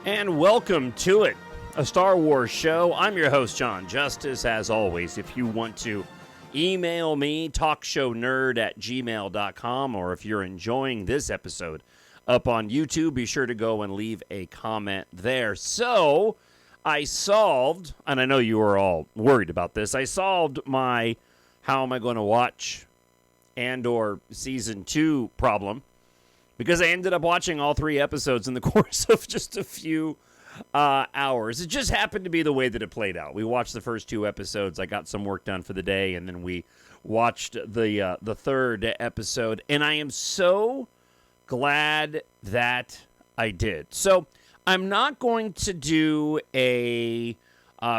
And welcome to it, a Star Wars show. I'm your host, John Justice. As always, if you want to email me, TalkShowNerd@gmail.com, or if you're enjoying this episode up on YouTube, be sure to go and leave a comment there. So, I solved, and I know you were all worried about this, I solved my how am I going to watch Andor Season 2 problem, because I ended up watching all 3 episodes in the course of just a few hours. It just happened to be the way that it played out. We watched the first 2 episodes. I got some work done for the day, and then we watched the 3rd episode. And I am so glad that I did. So I'm not going to do a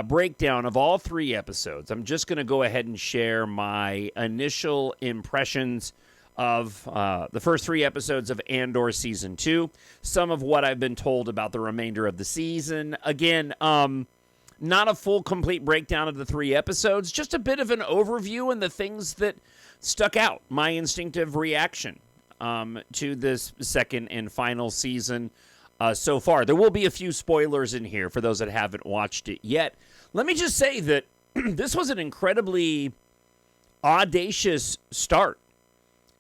breakdown of all 3 episodes. I'm just going to go ahead and share my initial impressions of the first 3 episodes of Andor Season 2, some of what I've been told about the remainder of the season. Again, not a full, complete breakdown of the 3 episodes, just a bit of an overview and the things that stuck out, my instinctive reaction to this second and final season so far. There will be a few spoilers in here for those that haven't watched it yet. Let me just say that this was an incredibly audacious start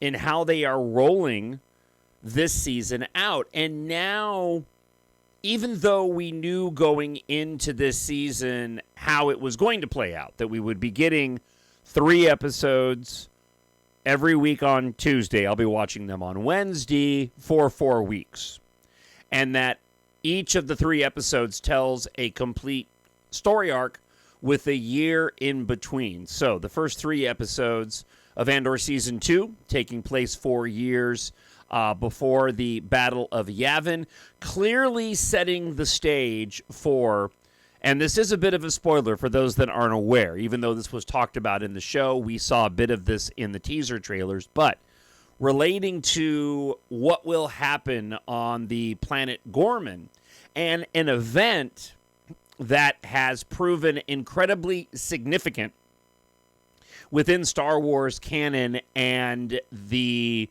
in how they are rolling this season out. And now, even though we knew going into this season how it was going to play out, that we would be getting 3 episodes every week on Tuesday, I'll be watching them on Wednesday for 4 weeks, and that each of the 3 episodes tells a complete story arc with a year in between. So the first 3 episodes of Andor Season 2, taking place 4 years before the Battle of Yavin, clearly setting the stage for, and this is a bit of a spoiler for those that aren't aware, even though this was talked about in the show, we saw a bit of this in the teaser trailers, but relating to what will happen on the planet Gorman, and an event that has proven incredibly significant within Star Wars canon and the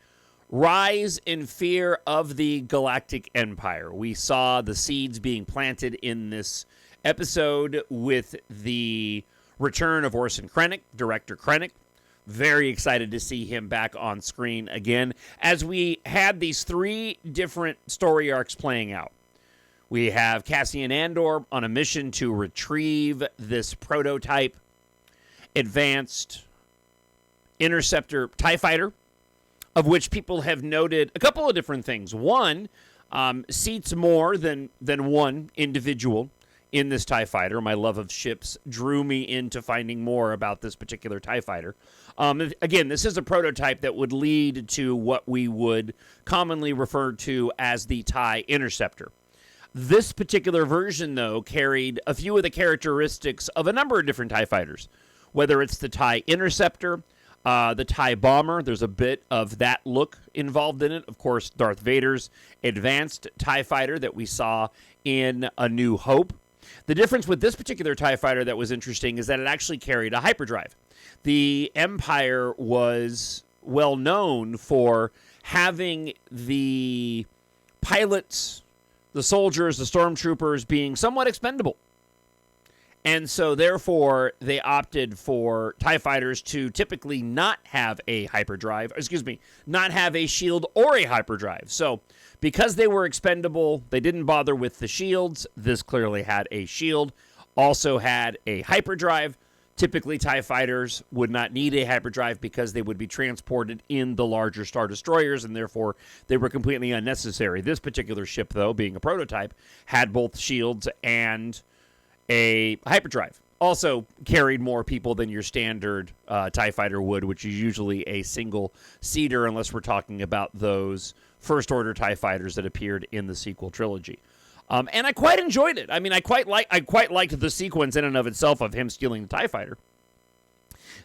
rise in fear of the Galactic Empire. We saw the seeds being planted in this episode with the return of Orson Krennic, Director Krennic. Very excited to see him back on screen again, as we had these 3 different story arcs playing out. We have Cassian Andor on a mission to retrieve this prototype advanced interceptor TIE fighter, of which people have noted a couple of different things. One, seats more than one individual in this TIE fighter. My love of ships drew me into finding more about this particular TIE fighter. Again, this is a prototype that would lead to what we would commonly refer to as the TIE interceptor. This particular version, though, carried a few of the characteristics of a number of different TIE fighters, whether it's the TIE interceptor, the TIE bomber. There's a bit of that look involved in it. Of course, Darth Vader's advanced TIE fighter that we saw in A New Hope. The difference with this particular TIE fighter that was interesting is that it actually carried a hyperdrive. The Empire was well known for having the pilots, the soldiers, the stormtroopers being somewhat expendable. And so, therefore, they opted for TIE fighters to typically not have a hyperdrive, not have a shield or a hyperdrive. So, because they were expendable, they didn't bother with the shields. This clearly had a shield, also had a hyperdrive. Typically, TIE fighters would not need a hyperdrive because they would be transported in the larger Star Destroyers, and therefore, they were completely unnecessary. This particular ship, though, being a prototype, had both shields and a hyperdrive. Also carried more people than your standard TIE fighter would, which is usually a single-seater, unless we're talking about those first-order TIE fighters that appeared in the sequel trilogy. And I quite enjoyed it. I mean, I quite liked the sequence in and of itself of him stealing the TIE fighter.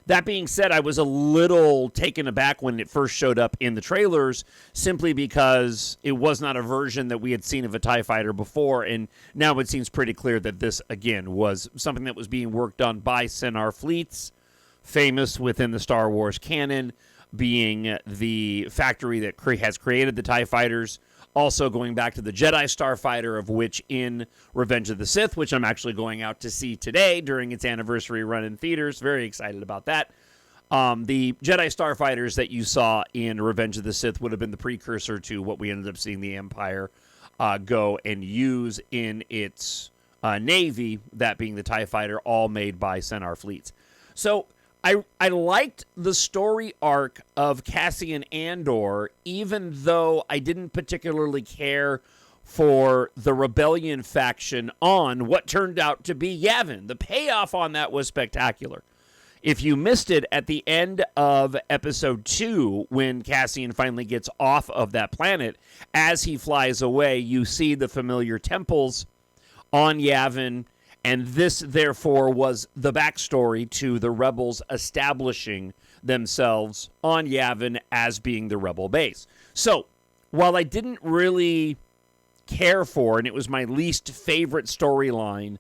That being said, I was a little taken aback when it first showed up in the trailers, simply because it was not a version that we had seen of a TIE fighter before, and now it seems pretty clear that this, again, was something that was being worked on by Senar Fleets, famous within the Star Wars canon, being the factory that has created the TIE fighters, Also going back to the Jedi Starfighter, of which in Revenge of the Sith, which I'm actually going out to see today during its anniversary run in theaters. Very excited about that. The Jedi Starfighters that you saw in Revenge of the Sith would have been the precursor to what we ended up seeing the Empire go and use in its Navy, that being the TIE Fighter, all made by Centaur Fleets. So I liked the story arc of Cassian Andor, even though I didn't particularly care for the rebellion faction on what turned out to be Yavin. The payoff on that was spectacular. If you missed it at the end of episode 2, when Cassian finally gets off of that planet, as he flies away, you see the familiar temples on Yavin. And this, therefore, was the backstory to the rebels establishing themselves on Yavin as being the rebel base. So, while I didn't really care for, and it was my least favorite storyline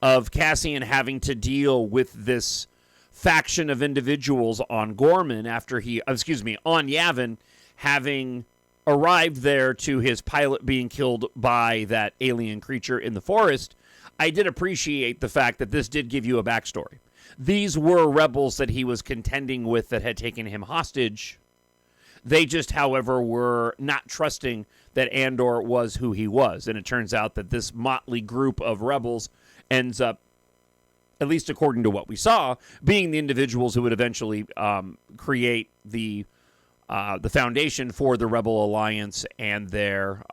of Cassian having to deal with this faction of individuals on Gorman on Yavin, having arrived there to his pilot being killed by that alien creature in the forest, I did appreciate the fact that this did give you a backstory. These were rebels that he was contending with that had taken him hostage. They just, however, were not trusting that Andor was who he was. And it turns out that this motley group of rebels ends up, at least according to what we saw, being the individuals who would eventually create the foundation for the Rebel Alliance and their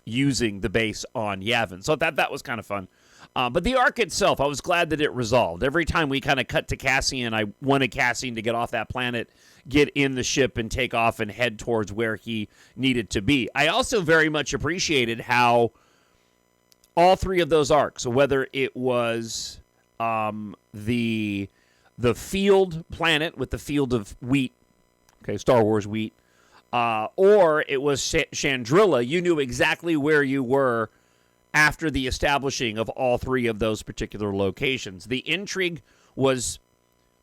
using the base on Yavin. So that was kind of fun. But the arc itself, I was glad that it resolved. Every time we kind of cut to Cassian, I wanted Cassian to get off that planet, get in the ship, and take off and head towards where he needed to be. I also very much appreciated how all three of those arcs, whether it was the field planet with the field of wheat, okay, Star Wars wheat, or it was Chandrilla, you knew exactly where you were after the establishing of all three of those particular locations. The intrigue was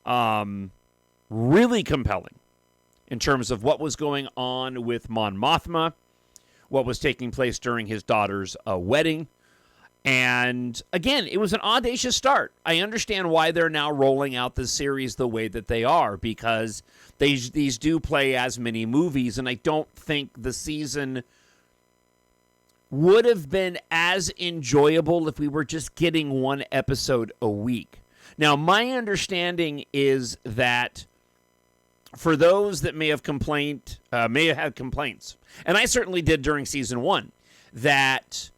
really compelling in terms of what was going on with Mon Mothma, what was taking place during his daughter's wedding. And again, it was an audacious start. I understand why they're now rolling out this series the way that they are, because these do play as mini movies, and I don't think the season would have been as enjoyable if we were just getting one episode a week. Now, my understanding is that for those that may have had complaints, and I certainly did during season 1, that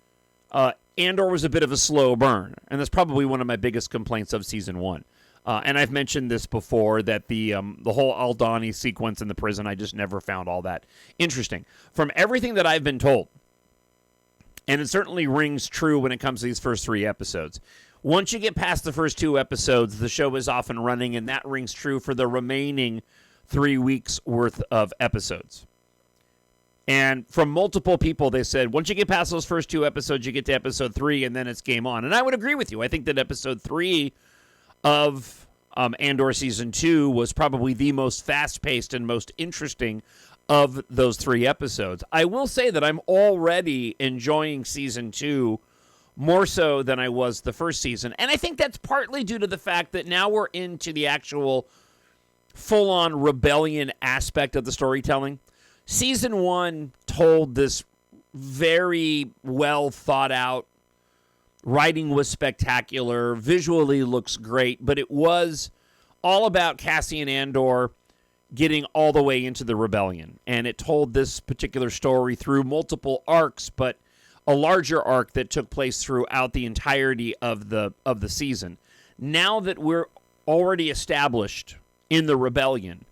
Andor was a bit of a slow burn, and that's probably one of my biggest complaints of season 1. And I've mentioned this before, that the whole Aldhani sequence in the prison, I just never found all that interesting. From everything that I've been told, and it certainly rings true when it comes to these first 3 episodes, once you get past the first 2 episodes, the show is off and running, and that rings true for the remaining 3 weeks worth of episodes. And from multiple people, they said, once you get past those first 2 episodes, you get to episode 3, and then it's game on. And I would agree with you. I think that episode 3 of Andor Season 2 was probably the most fast-paced and most interesting of those 3 episodes. I will say that I'm already enjoying Season 2 more so than I was the first season. And I think that's partly due to the fact that now we're into the actual full-on rebellion aspect of the storytelling. Season 1 told this very well thought out, writing was spectacular, visually looks great, but it was all about Cassian Andor getting all the way into the rebellion. And it told this particular story through multiple arcs, but a larger arc that took place throughout the entirety of the season. Now that we're already established in the rebellion,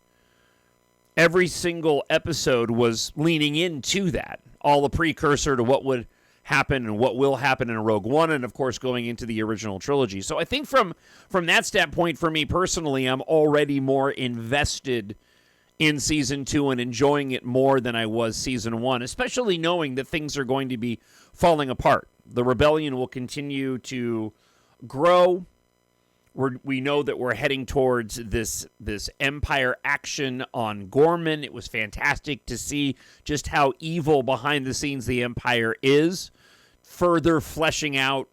every single episode was leaning into that, all a precursor to what would happen and what will happen in Rogue One, and of course going into the original trilogy. So I think from that standpoint, for me personally, I'm already more invested in Season 2 and enjoying it more than I was Season 1, especially knowing that things are going to be falling apart. The rebellion will continue to grow. We know that we're heading towards this Empire action on Gorman. It was fantastic to see just how evil behind the scenes the Empire is, further fleshing out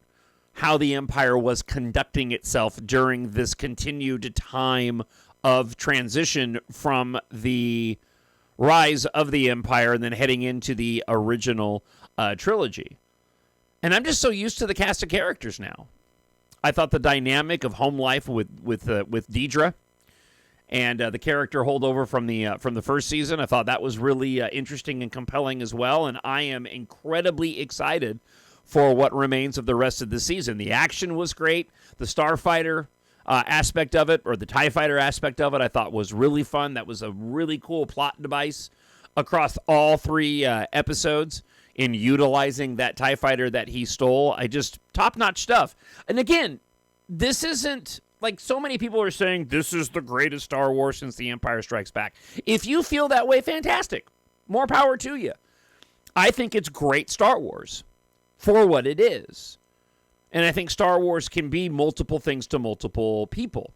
how the Empire was conducting itself during this continued time of transition from the rise of the Empire and then heading into the original trilogy. And I'm just so used to the cast of characters now. I thought the dynamic of home life with Deidre and the character holdover from the first season, I thought that was really interesting and compelling as well. And I am incredibly excited for what remains of the rest of the season. The action was great. The Starfighter aspect of it, or the TIE Fighter aspect of it, I thought was really fun. That was a really cool plot device across all 3 episodes. In utilizing that TIE Fighter that he stole. Top-notch stuff. And again, this isn't, like so many people are saying, this is the greatest Star Wars since The Empire Strikes Back. If you feel that way, fantastic. More power to you. I think it's great Star Wars for what it is. And I think Star Wars can be multiple things to multiple people.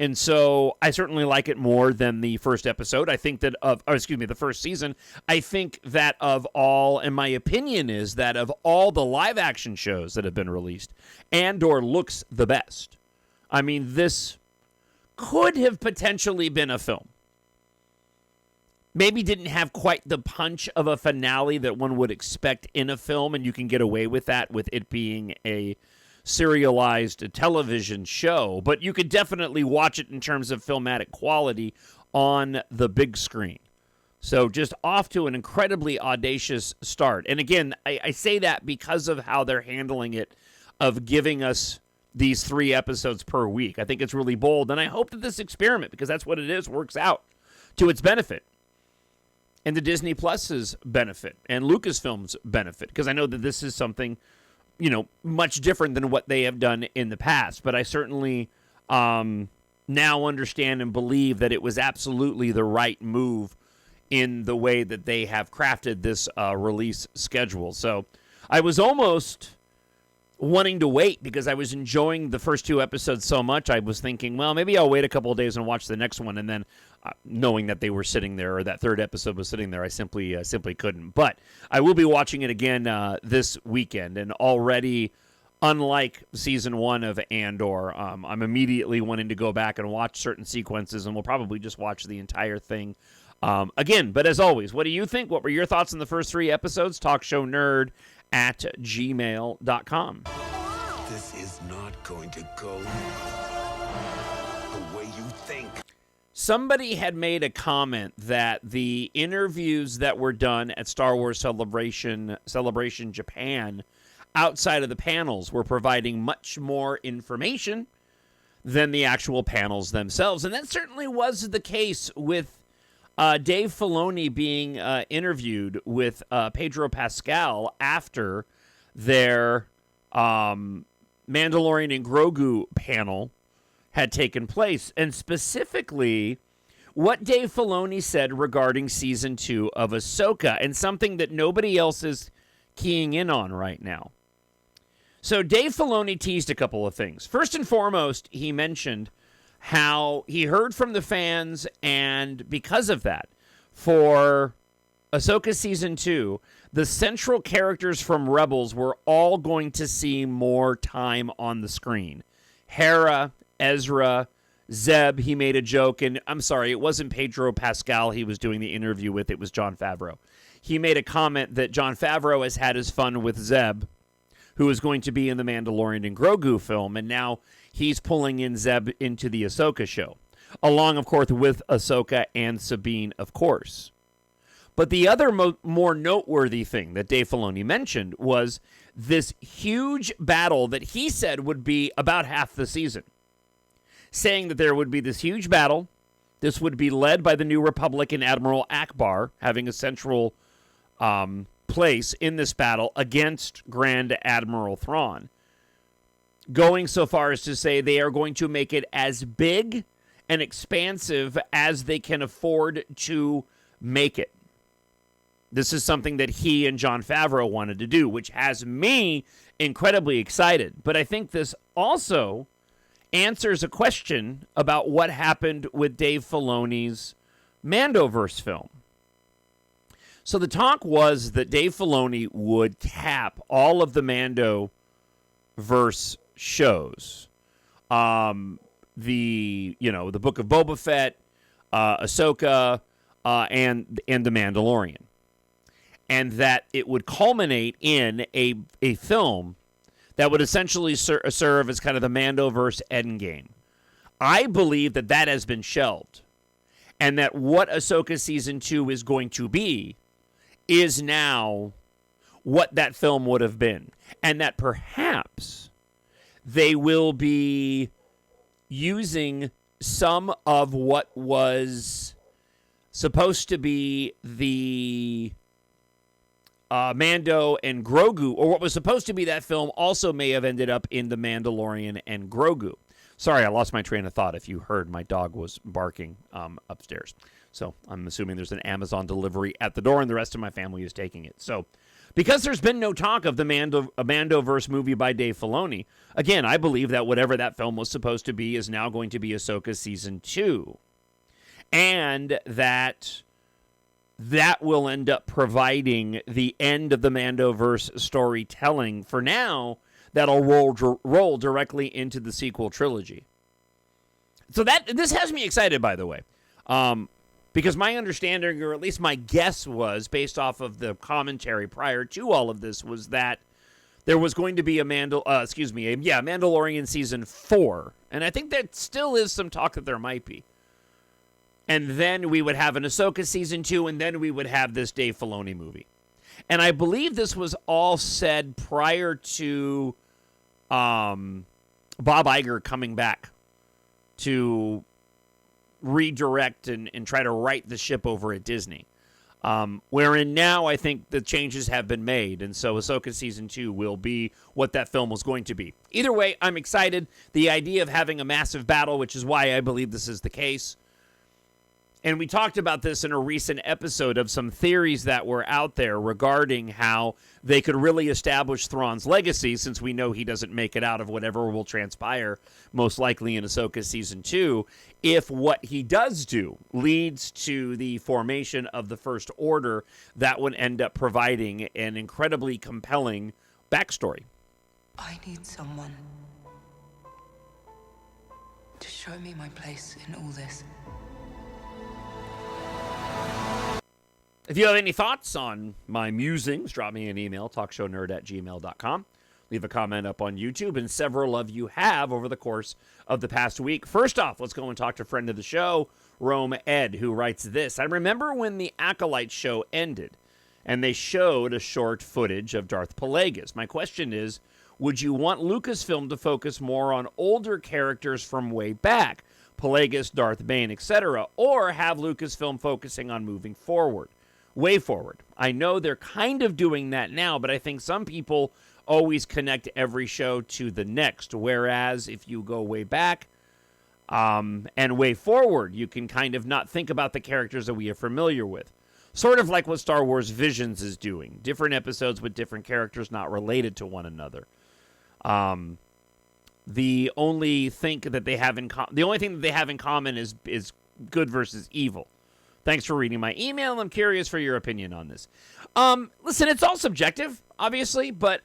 And so I certainly like it more than the first episode. I think that the first season. I think that of all, and my opinion is that of all the live action shows that have been released, Andor looks the best. I mean, this could have potentially been a film. Maybe didn't have quite the punch of a finale that one would expect in a film, and you can get away with that with it being a serialized television show, but you could definitely watch it in terms of filmatic quality on the big screen. So just off to an incredibly audacious start. And again, I say that because of how they're handling it, of giving us these 3 episodes per week. I think it's really bold, and I hope that this experiment, because that's what it is, works out to its benefit. And the Disney Plus's benefit, and Lucasfilm's benefit, because I know that this is something much different than what they have done in the past. But I certainly now understand and believe that it was absolutely the right move in the way that they have crafted this release schedule. So I was almost wanting to wait because I was enjoying the first 2 episodes so much. I was thinking, well, maybe I'll wait a couple of days and watch the next one. And then knowing that they were sitting there, or that 3rd episode was sitting there, I simply couldn't. But I will be watching it again this weekend. And already, unlike season 1 of Andor, I'm immediately wanting to go back and watch certain sequences, and we'll probably just watch the entire thing again. But as always, what do you think? What were your thoughts on the first 3 episodes? TalkShowNerd@gmail.com. This is not going to go the way you think. Somebody had made a comment that the interviews that were done at Star Wars Celebration Japan outside of the panels were providing much more information than the actual panels themselves. And that certainly was the case with Dave Filoni being interviewed with Pedro Pascal after their Mandalorian and Grogu panel had taken place, and specifically what Dave Filoni said regarding Season 2 of Ahsoka, and something that nobody else is keying in on right now. So Dave Filoni teased a couple of things. First and foremost, he mentioned how he heard from the fans, and because of that, for Ahsoka Season 2, the central characters from Rebels were all going to see more time on the screen. Hera, Ezra, Zeb, he made a joke, and I'm sorry, it wasn't Pedro Pascal he was doing the interview with, it was Jon Favreau. He made a comment that Jon Favreau has had his fun with Zeb, who is going to be in the Mandalorian and Grogu film, and now he's pulling in Zeb into the Ahsoka show, along, of course, with Ahsoka and Sabine, of course. But the other more noteworthy thing that Dave Filoni mentioned was this huge battle that he said would be about half the season, saying that there would be this huge battle. This would be led by the New Republic and Admiral Akbar, having a central place in this battle against Grand Admiral Thrawn, going so far as to say they are going to make it as big and expansive as they can afford to make it. This is something that he and Jon Favreau wanted to do, which has me incredibly excited. But I think this also answers a question about what happened with Dave Filoni's Mandoverse film. So the talk was that Dave Filoni would cap all of the Mandoverse shows. The Book of Boba Fett, Ahsoka, and The Mandalorian. And that it would culminate in a film that would essentially serve as kind of the Mandoverse endgame. I believe that has been shelved. And that what Ahsoka Season 2 is going to be is now what that film would have been. And that perhaps they will be using some of what was supposed to be the Mando and Grogu, or what was supposed to be that film also may have ended up in The Mandalorian and Grogu. Sorry, I lost my train of thought. If you heard, my dog was barking upstairs. So I'm assuming there's an Amazon delivery at the door and the rest of my family is taking it. So because there's been no talk of the Mandoverse movie by Dave Filoni, again, I believe that whatever that film was supposed to be is now going to be Ahsoka Season 2. And that will end up providing the end of the Mandoverse storytelling. For now, that'll roll directly into the sequel trilogy. So this has me excited, by the way. Because my understanding, or at least my guess was, based off of the commentary prior to all of this, was that there was going to be a Mandalorian Season 4. And I think there still is some talk that there might be. And then we would have an Ahsoka Season 2, and then we would have this Dave Filoni movie. And I believe this was all said prior to Bob Iger coming back to redirect and try to right the ship over at Disney. Wherein now I think the changes have been made, and so Ahsoka Season 2 will be what that film was going to be. Either way, I'm excited. The idea of having a massive battle, which is why I believe this is the case. And we talked about this in a recent episode of some theories that were out there regarding how they could really establish Thrawn's legacy, since we know he doesn't make it out of whatever will transpire, most likely in Ahsoka Season 2, if what he does do leads to the formation of the First Order. That would end up providing an incredibly compelling backstory. I need someone to show me my place in all this. If you have any thoughts on my musings, drop me an email, talkshownerd@gmail.com. Leave a comment up on YouTube, and several of you have over the course of the past week. First off, let's go and talk to friend of the show, Rome Ed, who writes this. I remember when the Acolyte show ended, and they showed a short footage of Darth Plagueis. My question is, would you want Lucasfilm to focus more on older characters from way back, Plagueis, Darth Bane, etc., or have Lucasfilm focusing on moving forward? Way forward. I know they're kind of doing that now, but I think some people always connect every show to the next, whereas if you go way back and way forward, you can kind of not think about the characters that we are familiar with. Sort of like what Star Wars Visions is doing. Different episodes with different characters not related to one another. The only thing that they have in common is good versus evil. Thanks for reading my email. I'm curious for your opinion on this. Listen, it's all subjective, obviously, but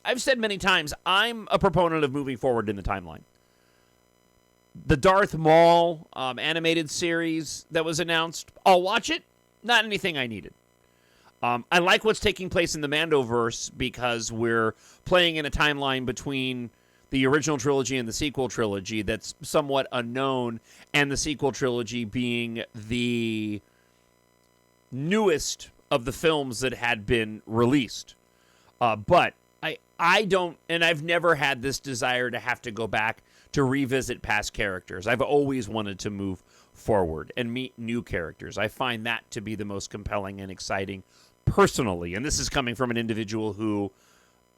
I've said many times, I'm a proponent of moving forward in the timeline. The Darth Maul animated series that was announced, I'll watch it. Not anything I needed. I like what's taking place in the Mandoverse because we're playing in a timeline between the original trilogy and the sequel trilogy that's somewhat unknown, and the sequel trilogy being the newest of the films that had been released. But I don't, and I've never had this desire to have to go back to revisit past characters. I've always wanted to move forward and meet new characters. I find that to be the most compelling and exciting personally, and this is coming from an individual who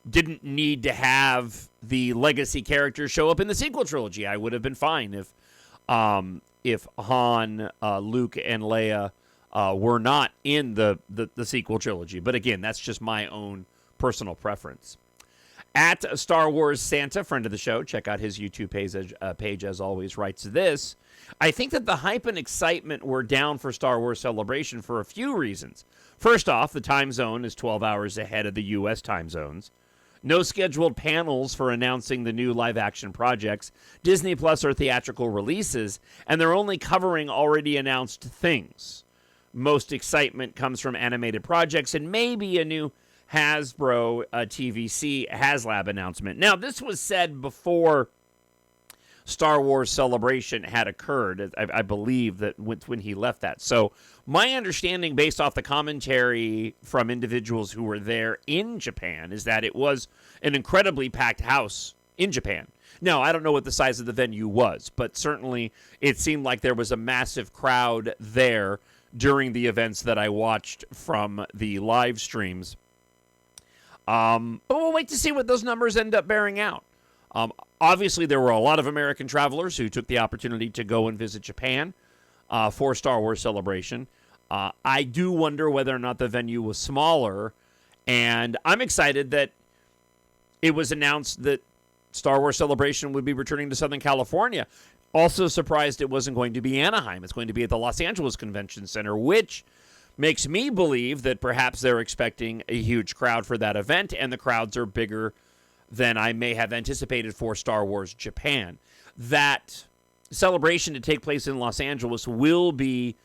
didn't need to have the legacy characters show up in the sequel trilogy. I would have been fine if Han, Luke, and Leia were not in the sequel trilogy. But again, that's just my own personal preference. At Star Wars Santa, friend of the show, check out his YouTube page as always, writes this. I think that the hype and excitement were down for Star Wars Celebration for a few reasons. First off, the time zone is 12 hours ahead of the U.S. time zones. No scheduled panels for announcing the new live-action projects. Disney Plus are theatrical releases, and they're only covering already announced things. Most excitement comes from animated projects and maybe a new Hasbro TVC HasLab announcement. Now, this was said before Star Wars Celebration had occurred. I believe that when he left that. So my understanding, based off the commentary from individuals who were there in Japan, is that it was an incredibly packed house in Japan. Now, I don't know what the size of the venue was, but certainly it seemed like there was a massive crowd there during the events that I watched from the live streams. But we'll wait to see what those numbers end up bearing out. Obviously, there were a lot of American travelers who took the opportunity to go and visit Japan for Star Wars Celebration. I do wonder whether or not the venue was smaller, and I'm excited that it was announced that Star Wars Celebration would be returning to Southern California. Also surprised it wasn't going to be Anaheim. It's going to be at the Los Angeles Convention Center, which makes me believe that perhaps they're expecting a huge crowd for that event, and the crowds are bigger than I may have anticipated for Star Wars Japan. That celebration to take place in Los Angeles will be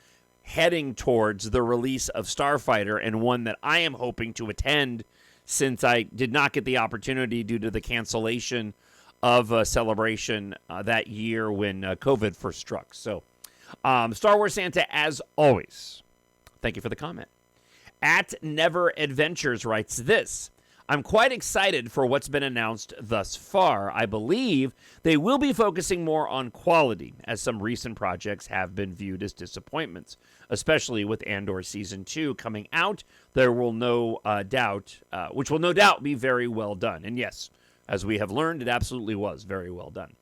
heading towards the release of Starfighter, and one that I am hoping to attend since I did not get the opportunity due to the cancellation of a celebration that year when COVID first struck. So, Star Wars Santa, as always, thank you for the comment. At Never Adventures writes this. I'm quite excited for what's been announced thus far. I believe they will be focusing more on quality, as some recent projects have been viewed as disappointments, especially with Andor Season 2 coming out. There will which will no doubt be very well done. And yes, as we have learned, it absolutely was very well done.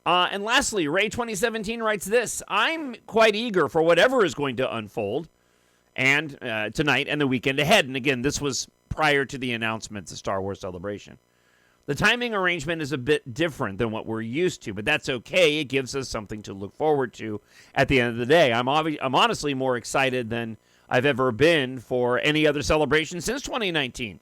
And lastly, Ray2017 writes this. I'm quite eager for whatever is going to unfold and tonight and the weekend ahead. And again, this was prior to the announcements of Star Wars Celebration. The timing arrangement is a bit different than what we're used to, but that's okay. It gives us something to look forward to at the end of the day. I'm honestly more excited than I've ever been for any other celebration since 2019,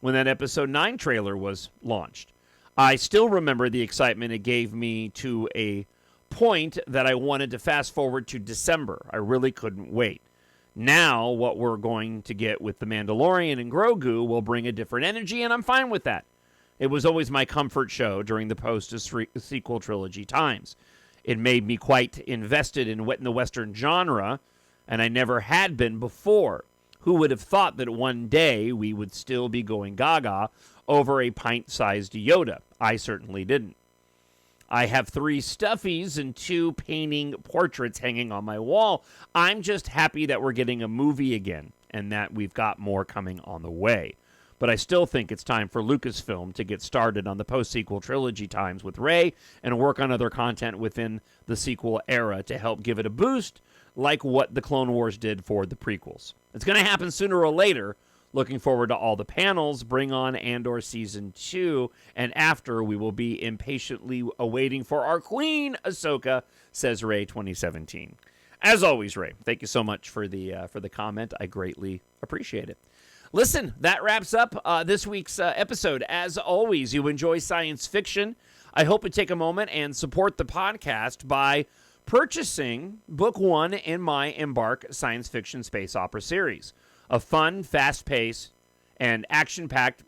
when that Episode 9 trailer was launched. I still remember the excitement it gave me to a point that I wanted to fast forward to December. I really couldn't wait. Now, what we're going to get with The Mandalorian and Grogu will bring a different energy, and I'm fine with that. It was always my comfort show during the post-sequel trilogy times. It made me quite invested in the Western genre, and I never had been before. Who would have thought that one day we would still be going gaga over a pint-sized Yoda? I certainly didn't. I have 3 stuffies and 2 painting portraits hanging on my wall. I'm just happy that we're getting a movie again and that we've got more coming on the way. But I still think it's time for Lucasfilm to get started on the post-sequel trilogy times with Rey and work on other content within the sequel era to help give it a boost like what the Clone Wars did for the prequels. It's going to happen sooner or later. Looking forward to all the panels. Bring on Andor Season 2. And after, we will be impatiently awaiting for our queen, Ahsoka, says Ray 2017. As always, Ray, thank you so much for the comment. I greatly appreciate it. Listen, that wraps up this week's episode. As always, you enjoy science fiction. I hope you take a moment and support the podcast by purchasing Book 1 in my EMBARK science fiction space opera series. A fun, fast-paced, and action-packed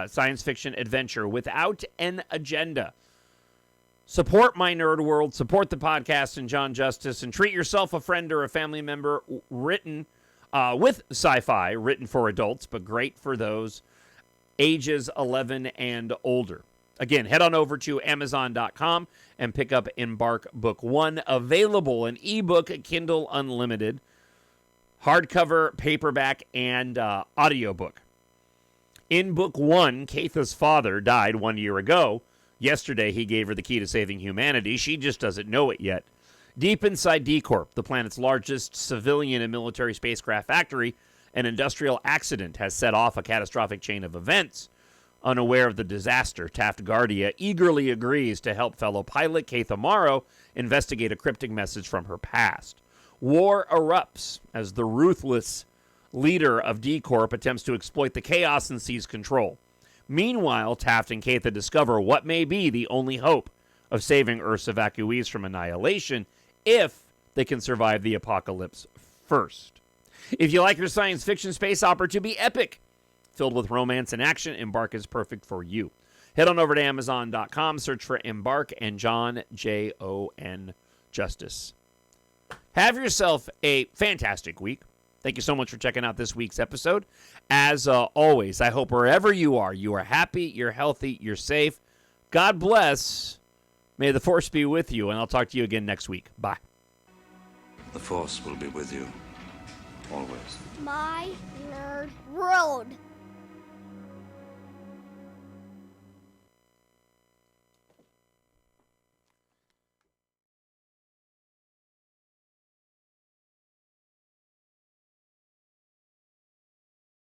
science fiction adventure without an agenda. Support my nerd world, support the podcast and John Justice, and treat yourself a friend or a family member written with sci-fi, written for adults, but great for those ages 11 and older. Again, head on over to Amazon.com and pick up EMBARK Book 1, available in ebook, Kindle Unlimited, hardcover, paperback, and audiobook. In Book 1, Katha's father died 1 year ago. Yesterday, he gave her the key to saving humanity. She just doesn't know it yet. Deep inside D-Corp, the planet's largest civilian and military spacecraft factory, an industrial accident has set off a catastrophic chain of events. Unaware of the disaster, Taft Guardia eagerly agrees to help fellow pilot Keith Amaro investigate a cryptic message from her past. War erupts as the ruthless leader of D-Corp attempts to exploit the chaos and seize control. Meanwhile, Taft and Keitha discover what may be the only hope of saving Earth's evacuees from annihilation if they can survive the apocalypse first. If you like your science fiction space opera to be epic, filled with romance and action, EMBARK is perfect for you. Head on over to Amazon.com, search for EMBARK and John, Jon Justice. Have yourself a fantastic week. Thank you so much for checking out this week's episode. As always, I hope wherever you are happy, you're healthy, you're safe. God bless. May the Force be with you, and I'll talk to you again next week. Bye. The Force will be with you, always. My nerd world.